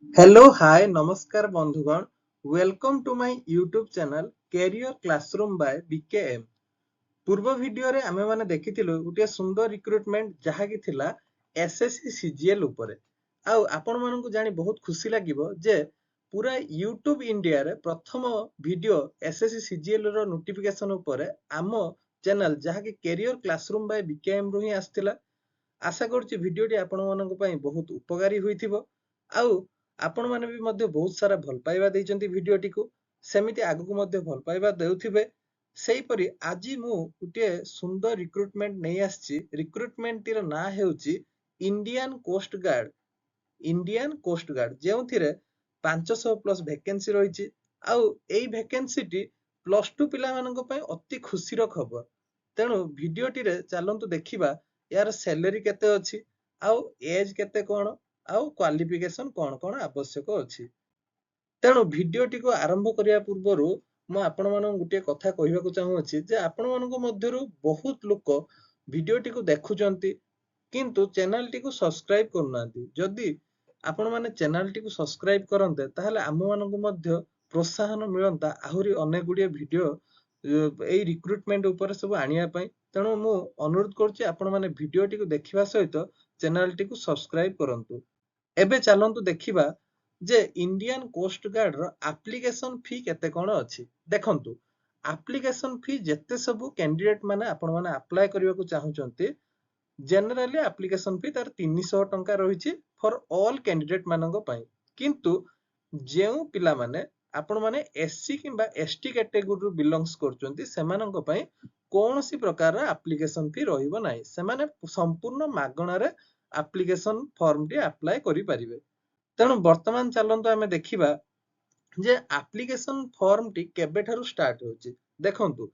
Hello hi नमस्कार बंधुगण welcome to my YouTube channel career classroom by BKM. पूर्व video रे आमे माने देखिथिलु गुटे सुंदर रिक्रुटमेंट जहा कि थिला एसएससी सीजीएल उपरे। आउ आपण मानकु जानि बहुत खुशी लागिबो जे पूरा यूट्यूब इंडिया रे प्रथम वीडियो एसएससी सीजीएल रो नोटिफिकेशन उपरे आम चैनल जहा कि कैरियर क्लासरूम बाय बीकेएम रो ही आस्थिला। आशा करूची भिडियोटी आपण मानक पई बहुत उपकारी होइथिबो। आउ आपण माने भी मध्य बहुत सारा भल पाइबा दैचंती भिडियोटी को सेमिति आगु मध्य भल पाइबा देउथिबे। सेही परि आजि मु गुटे सुंदर रिक्रुटमेंट नै आछी। रिक्रुटमेंट तिर ना हेउची इंडियन कोस्ट गार्ड जेउथिरे 500 प्लस वैकेंसी रहिची। आउ एई वैकेंसी टी प्लस 2 पिला मानक पई अति खुशी रो खबर। तेणु भिडियोटी रे चलंतु देखिबा यार सैलरी केते अछि, आउ एज केते कोन, आउ क्वालिफिकेशन कोन कोन आवश्यक अछि। तेणु भिडियोटी को आरंभ करिया पूर्वरु मु आपण मानक गुटे कथा कहिबाकू चाहू अछि जे आपण मानक मध्यरु बहुत लोक भिडियोटी को देखुचंती किंतु चैनल टी को सब्सक्राइब करनांती। जदि आपण माने चैनल टी को सब्सक्राइब करन्ते ताहले आम मानक मध्य प्रोत्साहन मिलंता आहुरी अनेक गुडिए भिडियो एई रिक्रुटमेंट ऊपर सब आनिया पई। तेणु मु अनुरोध करूची आपण माने भिडियोटी को देखिबा सहित चैनल टी को सब्सक्राइब करंतु। एबे चलंतु देखिबा जे इंडियन कोस्ट गार्ड रो एप्लीकेशन फी केते कोन अछि। देखंतु एप्लीकेशन फी जेते सब कैंडिडेट माने आपण माने अप्लाई करिवाकू चाहुचंती जनरली एप्लीकेशन फी तार 300 टंका रहिछि फॉर ऑल कैंडिडेट मानक पई। किंतु जेउ पिला माने आपण माने एससी किंबा एसटी कैटेगरी रु बिलोंग्स करचंती सेमानक पई कोनोसी प्रकार एप्लीकेशन फी रहिबो नाही। सेमाने संपूर्ण मागणा रे एप्लीकेशन फॉर्म टी अप्लाई करि परिबे। तेणु वर्तमान चलंतु आमे देखिबा जे एप्लीकेशन फॉर्म टी केबे ठारु स्टार्ट होची। देखंतु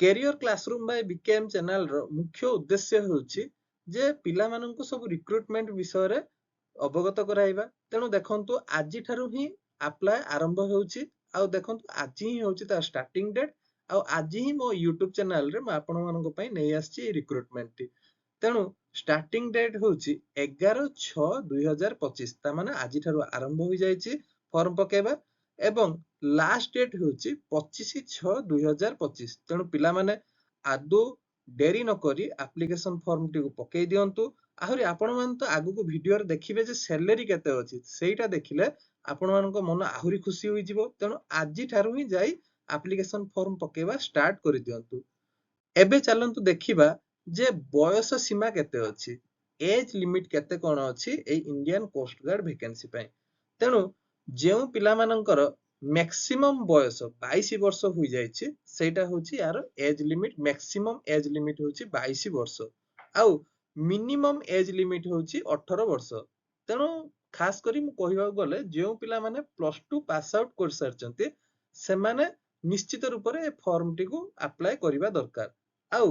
career classroom by BKM channel रो मुख्य उद्देश्य होची जे पिला माननकु सब रिक्रुटमेंट विषय रे अवगत कराइबा। तेणु देखंतु आजि ठारु ही अप्लाई आरंभ होची। आउ देखंतु आजि ही होची ता स्टार्टिंग डेट। आउ आजि ही मो यूट्यूब चैनल रे म आपण मानक पई नै आछी रिक्रुटमेंट टी। तेणु स्टार्टिंग डेट होची 11/6/2025 ता माने आजि ठारु आरंभ होई जाईची फॉर्म पकेबा एवं लास्ट डेट होची 25/6/2025। तेणु पिला माने आदो डेरी न करी एप्लीकेशन फॉर्म टी को पकेई दियंतु। आहुरी आपण मान तो आगु को वीडियो रे देखिबे जे सैलरी केते अछि सेईटा देखिले आपण मानक मन आहुरी खुशी होई जिवो। तेणु आजि ठारु ही जाई एप्लीकेशन फॉर्म पकेबा स्टार्ट करि दियंतु। एबे चलंतु देखिबा जे बयस सीमा केते अछि, एज लिमिट केते कोन अछि ए इंडियन कोस्ट गार्ड वैकेंसी पय। तेणु जेउ पिला मानकर मैक्सिमम बयस 22 वर्ष होई जाईछि सेटा होछि यार age limit. Maximum age limit होछि 22 वर्ष आउ मिनिमम एज लिमिट होछि 18 वर्ष। तेणु खास करी मु कहिबा गले जेउ पिला माने प्लस 2 पास आउट कर सारचंती सेमाने निश्चित रूप रे ए फॉर्म टी को अप्लाई करिबा दरकार। आउ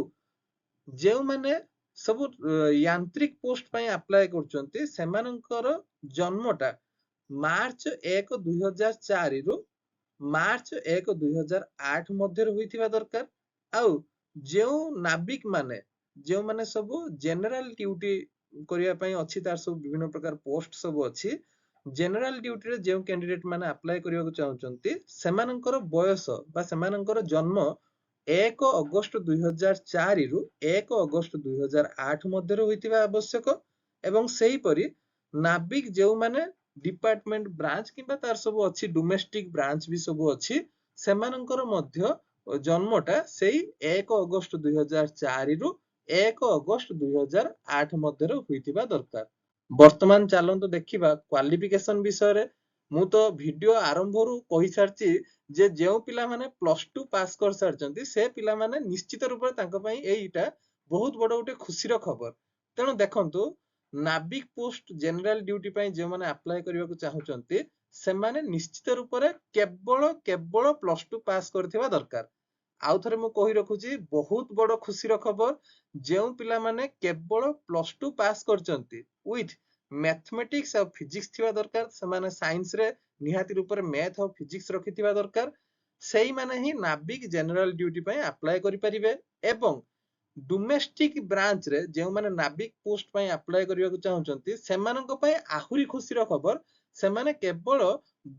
जेउ माने सब यांत्रिक पोस्ट पय अप्लाई करचंती सेमानकर जन्मटा मार्च 1/2004 रु मार्च 1/2008 मध्य होइथिबा दरकार। आउ जेउ नाबिक माने जेउ माने सब जनरल ड्यूटी करिया पय अछि तार सब विभिन्न प्रकार पोस्ट सब अछि। जनरल ड्यूटी रे जेउ कैंडिडेट माने अप्लाई करिया चाहुचंती सेमानकर बयस बा सेमानकर जन्म 1 अगस्त 2004 रु 1 अगस्त 2008 मध्य होइथिबा आवश्यक। एवं सेही परि नाबिक जेउ माने डिपार्टमेंट ब्रांच किंबा तार सब अछि डोमेस्टिक ब्रांच भी सब अछि सेमानकर मध्य जन्मटा सेही 1 अगस्त 2004 रु 1 अगस्त 2008 मध्य होइथिबा दरकार। वर्तमान चालंतु देखिबा क्वालिफिकेशन विषय रे। मु तो वीडियो आरंभ रु कहि सारची जे जेउ पिला माने प्लस 2 पास कर सारचंती से पिला माने निश्चित रूप रे तांको पई एईटा बहुत बड़ उटे खुशी रो खबर। तेणु देखंतु नाबिक पोस्ट जनरल ड्यूटी पई जे माने अप्लाई करिवाकू चाहुचंती सेमाने निश्चित रूप रे केवल प्लस 2 पास करथिबा दरकार। आउ थरे मु कहि रखुची बहुत बड़ खुशी रो खबर जेउ पिला माने केवल प्लस 2 पास करचंती विथ मैथमेटिक्स और फिजिक्स थिबा दरकार। सेमाने साइंस रे निहाती रूप रे मैथ और फिजिक्स रखिथिबा दरकार। सेही माने ही नाबिक जनरल ड्यूटी पय अप्लाई करि परिबे। एवं डोमेस्टिक ब्रांच रे जो माने नाविक पोस्ट पई अप्लाई करिया चाहउचंती सेमानक पई आहुरी खुशीर खबर सेमाने केवल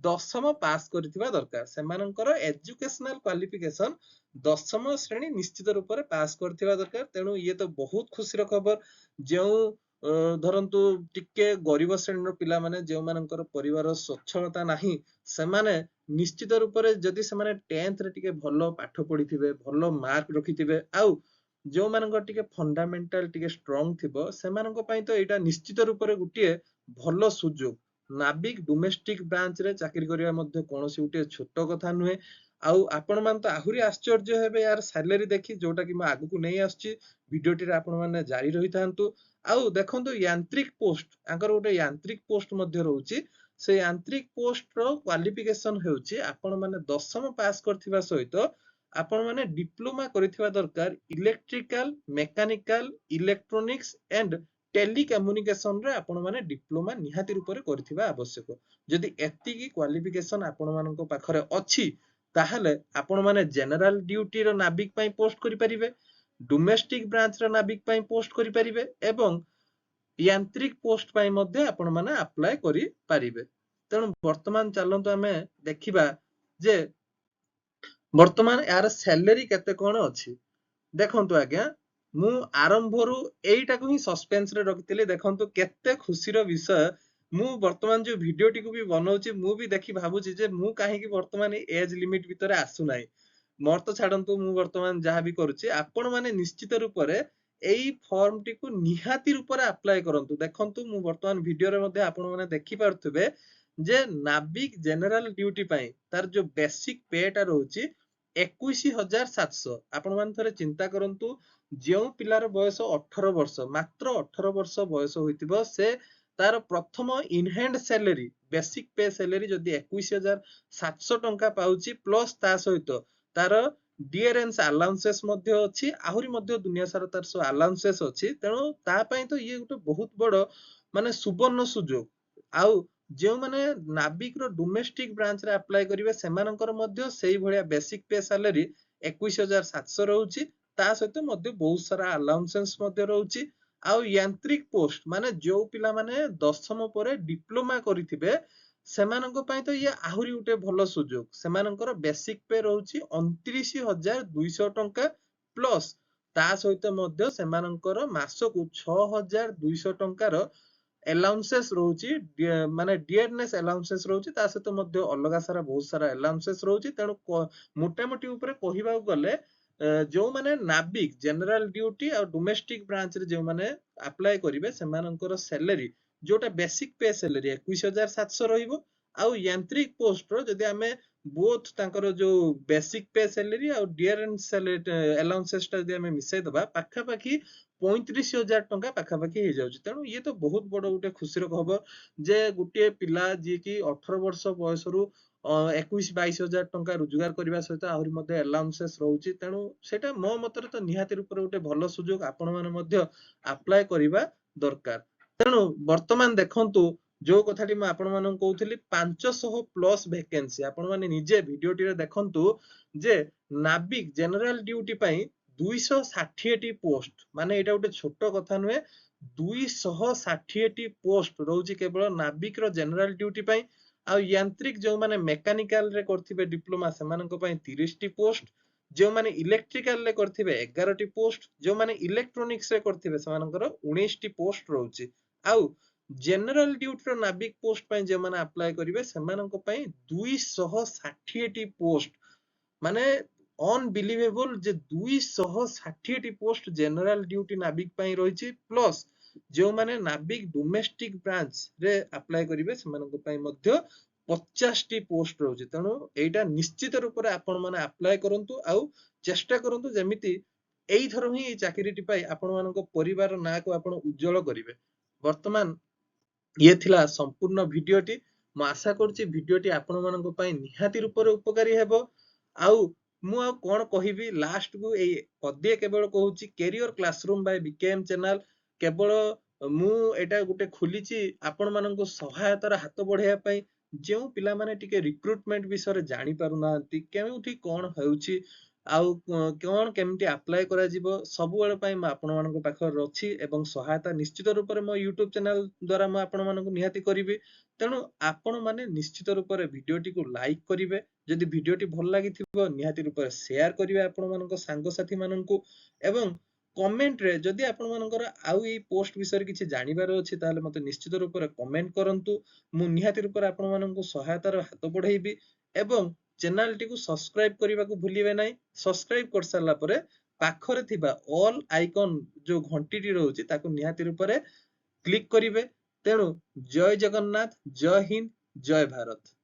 10म पास करथिबा दरकार सेमानकर एजुकेशनल क्वालिफिकेशन 10म श्रेणी निश्चित रूप रे पास करथिबा दरकार तेणु ये तो बहुत खुशीर खबर जो धरंतु टिके गरीब श्रेणी पिला माने जो मानकर परिवार स्वच्छलता नाही सेमाने निश्चित रूप रे जदि सेमाने 10th रे टिके भलो पाठ पढिथिबे भलो मार्क रखिथिबे आउ जो मानकर टिके फंडामेंटल टिके स्ट्रांग थिबो सेमानक पई तो एटा निश्चित रूप रे गुटिए भलो सुजोग नाविक डोमेस्टिक ब्रांच रे चाकरी करिया मध्ये कोनोसी गुटिए छोटो कथा नुहे आउ आपण मान तो आहुरी आश्चर्य हेबे यार सैलरी देखि जोटा कि म आगु को नै आछी वीडियोटी रे आपण माने जारी रहि थांतु आउ देखंतु यांत्रिक पोस्ट आंकर गुटे यांत्रिक पोस्ट मध्ये रहउची से यांत्रिक पोस्ट रो क्वालिफिकेशन हेउची आपण माने 10म पास करथिबा सहित आपण माने डिप्लोमा करिथिबा दरकार electrical mechanical electronics and telecommunication रे आपण माने डिप्लोमा निहाती रूप रे करथिबा आवश्यक जदि एति की क्वालिफिकेशन आपण मानको पाखरे अछि ताहले आपण माने जनरल ड्यूटी रो नाविक पई पोस्ट करि परिबे डोमेस्टिक ब्रांच रो नाविक पई पोस्ट करि परिबे एवं यांत्रिक पोस्ट पई मध्ये आपण माने अप्लाई करि परिबे तेणु वर्तमान चलंतु हमें देखिबा जे वर्तमान यार सैलरी केते कोन अछि देखंतु आज्ञा मु आरंभरु एइटाकू ही सस्पेंस रे रखितली देखंतु केते खुशीर विषय मु वर्तमान जो वीडियोटी को भी बनौची मु भी देखि भाबुची जे मु काहे कि वर्तमान एज लिमिट भितरे आसु नाही मोर तो छाडंतु मु वर्तमान जहा भी करूची आपण माने निश्चित रूप रे एई फॉर्म टी को निहाती रूप रे अप्लाई करंतु देखंतु मु वर्तमान वीडियो रे मध्ये आपण माने देखि पारथुबे जे नाविक जनरल ड्यूटी पई तार जो बेसिक पे टा रहउची 21,700 आपण मान थरे चिंता करंतु जो पिलार बयस 18 वर्ष मात्र 18 वर्ष बयस होइतिबो से तार प्रथम इन हैंड सैलरी बेसिक पे सैलरी जदि 21,700 टंका पाउची प्लस ता सहित तार डियरेंस अलाउंसेस मध्ये अछि आहुरी मध्ये दुनिया सारा तार सो अलाउंसेस अछि तेणु ता पई तो ये गुटे बहुत बड़ माने सुवर्ण सुजोग आउ जो माने नाविक रो डोमेस्टिक ब्रांच रे अप्लाई करिवे सेमानकर मध्ये सेही भलिया बेसिक पे सैलरी 21,700 रहउची ता सहित मध्ये बहुत सारा अलाउंसेस मध्ये रहउची आउ यांत्रिक पोस्ट माने जो पिला माने 10म परे डिप्लोमा करिथिबे सेमानक पई तो ये आहुरी उटे भलो सुजोग सेमानकर बेसिक पे रहउची 29,200 टंका प्लस ता सहित मध्ये सेमानकर मासकु 6,200 टंकार अलाउंसेस रहउची माने डियरनेस अलाउंसेस रहउची ता सहित मध्ये अलगा सारा बहुत सारा अलाउंसेस रहउची तेणु मोटा मोटी ऊपर कहिबा गले जो माने नाविक जनरल ड्यूटी और डोमेस्टिक ब्रांच रे जो माने अप्लाई करिवे सेमानकर सैलरी जोटा बेसिक पे सैलरी 21,700 रहिबो आउ यांत्रिक पोस्ट रो जदि हमें बोथ तांकर जो बेसिक पे सैलरी और डियरेंस अलाउंसेस ता जदि हमें मिसै दबा पाखा पाखी 35,000 टंका पाखा पाखी हे जाउची तेणु ये तो बहुत बड़ गुटे खुशीर खबर जे गुटे पिला जे कि 18 वर्ष बयस रु 21-22,000 टंका रोजगार करबा सहित आहुरी मध्ये अलाउंसेस रहउची तेणु सेटा मो मतरे तो निहाती रूप रे गुटे भलो सुजोग आपण माने मध्ये अप्लाई करिबा दरकार तेणु वर्तमान देखंतु जो कथाटी म आपण मानन कहउथली 500 प्लस वैकेंसी आपण माने निजे वीडियोटी रे देखंतु जे नाविक जनरल ड्यूटी पई 260 टी पोस्ट माने एटा गुटे छोटो कथा नुहे 260 टी पोस्ट रहउची केवल नाविक रो जनरल ड्यूटी पई आ यांत्रिक जो माने मेकानिकल रे करथिबे डिप्लोमा सेमानक पई 30 टी पोस्ट जो माने इलेक्ट्रिकल रे करथिबे 11 टी पोस्ट जो माने इलेक्ट्रोनिक्स रे करथिबे सेमानकर 19 टी पोस्ट रहउची आउ जनरल ड्यूटी रो नाविक पोस्ट पई जे माने अप्लाई करिवे सेमानक पई 260 टी पोस्ट माने अनबिलीवेबल जे 260 टी पोस्ट जनरल ड्यूटी नाविक पई रहिछि प्लस जो माने नाविक डोमेस्टिक ब्रांच रे अप्लाई करिवे सेमानक पई मध्ये 50 टी पोस्ट रहउछि तेणु एटा निश्चित रूप रे आपण माने अप्लाई करंतु आउ चेष्टा करंतु जेमिति एई थरो ही चाकरीटी पई आपण मानक परिवार ना को आपण उज्जवल करिवे वर्तमान ये थिला संपूर्ण वीडियोटी म आशा करछि वीडियोटी आपण मानक पई निहाती रूप रे उपकारी हेबो आउ मु आ कोन कहिबी लास्ट को ए पदे केवल कहूची career classroom by BKM channel केवल मु एटा गुटे खुलिची आपण मानको सहायतार हाथ बढ़ाया पई जेउ पिला माने टिके रिक्रूटमेंट विषय रे जानि पारु नांती केउठी कोन हेउची आउ कौन केमती अप्लाई करा जिवो सबुबेले पई म आपण मानको पाखर अछि एवं सहायता निश्चित रूप रे मो YouTube चैनल द्वारा म आपण मानको निहाती करिवे। तेणु आपण माने निश्चित रूप रे भिडियोटी को लाइक करिवे। जदि भिडियोटी भल लागिथिबो निहाती रूप रे शेयर करिवे आपण मानको सांग साथी माननकु एवं कमेंट रे जदि आपण मानकर आउ ए पोस्ट विषय किछि जानिबार अछि ताले मते निश्चित रूप रे कमेंट करंतु। मु निहाती रूप रे आपण माननको सहायतार हात बढ़ाइबी एवं चैनल टी को सब्सक्राइब करबा को भूलिबे नै। सब्सक्राइब कर सारला परे पाखरे थिबा ऑल आइकन जो घंटी टी रहउछि ताको निहाती रूप रे क्लिक करिवे। तेणु जय जगन्नाथ, जय हिंद, जय भारत।